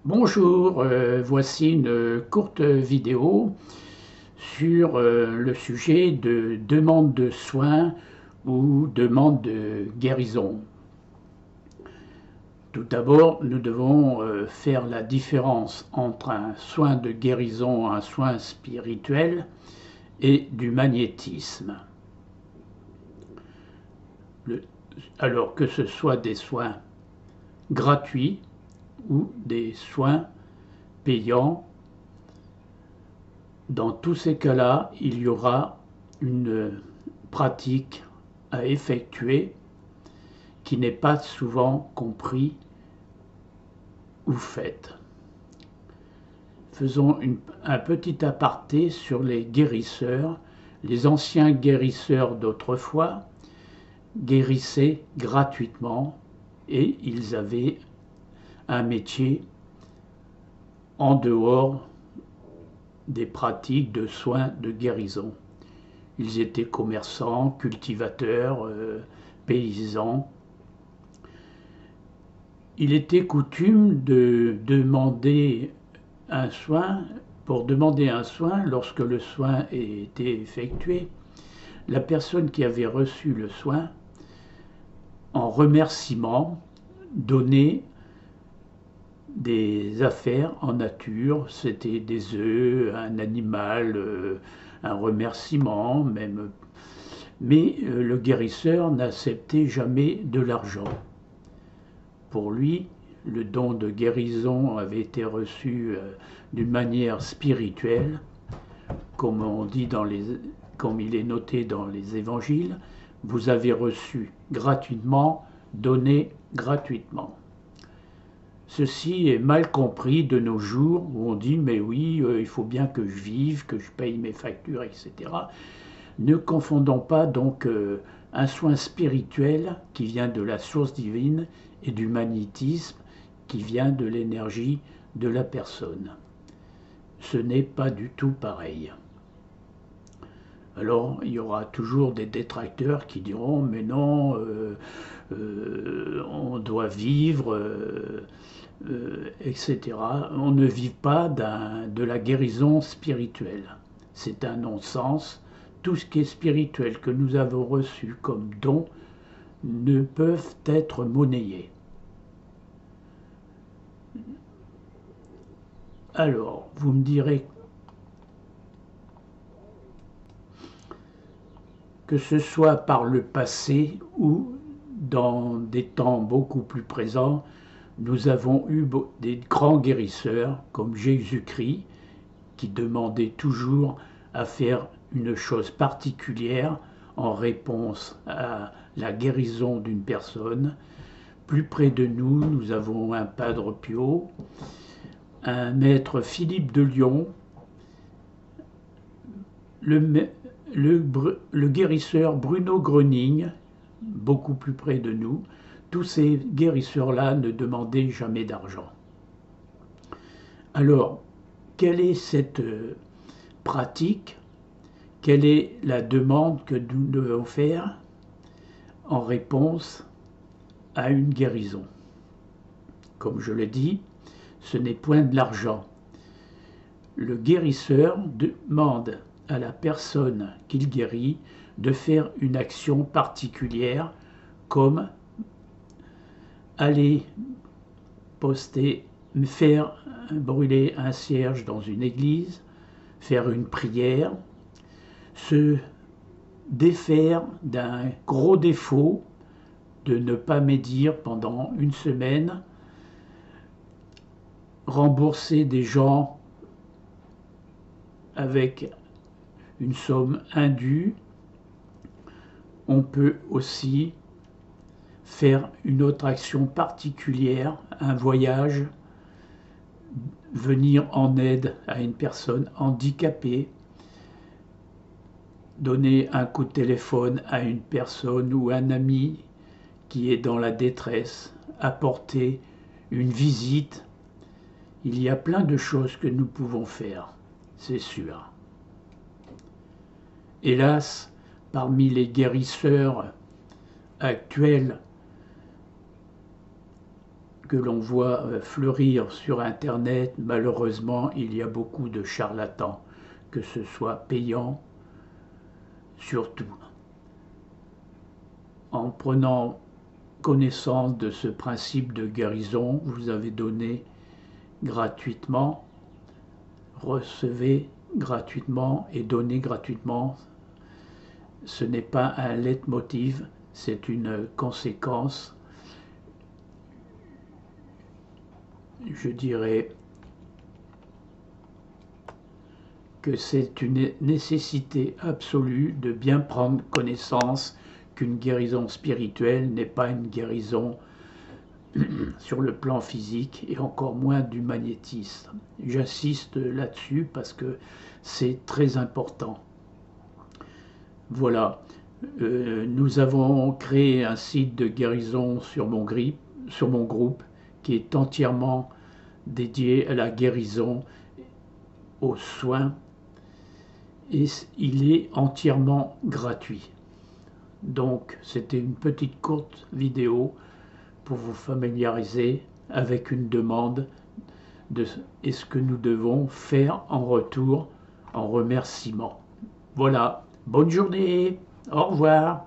Bonjour, voici une courte vidéo sur le sujet de demande de soins ou demande de guérison. Tout d'abord, nous devons faire la différence entre un soin de guérison, un soin spirituel et du magnétisme. Le- alors que ce soit des soins gratuits ou des soins payants, dans tous ces cas-là, il y aura une pratique à effectuer qui n'est pas souvent compris ou faite. Faisons un petit aparté sur les guérisseurs. Les anciens guérisseurs d'autrefois guérissaient gratuitement et ils avaient un métier en dehors des pratiques de soins de guérison. Ils étaient commerçants, cultivateurs, paysans. Il était coutume de demander un soin. Pour demander un soin, lorsque le soin était effectué, la personne qui avait reçu le soin, en remerciement, donnait des affaires en nature, c'était des œufs, un animal, un remerciement même. Mais le guérisseur n'acceptait jamais de l'argent. Pour lui, le don de guérison avait été reçu d'une manière spirituelle, comme on dit comme il est noté dans les évangiles, vous avez reçu gratuitement, donné gratuitement. Ceci est mal compris de nos jours où on dit mais oui, il faut bien que je vive, que je paye mes factures, etc. Ne confondons pas donc un soin spirituel qui vient de la source divine et du magnétisme qui vient de l'énergie de la personne. Ce n'est pas du tout pareil. Alors il y aura toujours des détracteurs qui diront mais non, on doit vivre, etc. On ne vit pas de la guérison spirituelle. C'est un non-sens. Tout ce qui est spirituel que nous avons reçu comme don ne peuvent être monnayés. Alors, vous me direz que ce soit par le passé ou dans des temps beaucoup plus présents, nous avons eu des grands guérisseurs comme Jésus-Christ qui demandait toujours à faire une chose particulière en réponse à la guérison d'une personne. Plus près de nous, nous avons un Padre Pio, un maître Philippe de Lyon, le, le guérisseur Bruno Gröning, beaucoup plus près de nous. Tous ces guérisseurs-là ne demandaient jamais d'argent. Alors, quelle est cette pratique? Quelle est la demande que nous devons faire en réponse à une guérison? Comme je l'ai dit, ce n'est point de l'argent. Le guérisseur demande à la personne qu'il guérit de faire une action particulière comme aller faire brûler un cierge dans une église, faire une prière, se défaire d'un gros défaut de ne pas médire pendant une semaine, rembourser des gens avec une somme indue. On peut aussi faire une autre action particulière, un voyage, venir en aide à une personne handicapée, donner un coup de téléphone à une personne ou un ami qui est dans la détresse, apporter une visite. Il y a plein de choses que nous pouvons faire, c'est sûr. Hélas, parmi les guérisseurs actuels que l'on voit fleurir sur Internet, malheureusement, il y a beaucoup de charlatans, que ce soit payant, surtout. En prenant connaissance de ce principe de guérison, vous avez donné gratuitement, recevez gratuitement et donnez gratuitement. Ce n'est pas un leitmotiv, c'est une conséquence, je dirais que c'est une nécessité absolue de bien prendre connaissance qu'une guérison spirituelle n'est pas une guérison sur le plan physique et encore moins du magnétisme. J'insiste là-dessus parce que c'est très important. Voilà, nous avons créé un site de guérison sur mon groupe qui est entièrement dédié à la guérison, aux soins, et il est entièrement gratuit. Donc c'était une petite courte vidéo pour vous familiariser avec une demande de ce que nous devons faire en retour, en remerciement. Voilà, bonne journée, au revoir.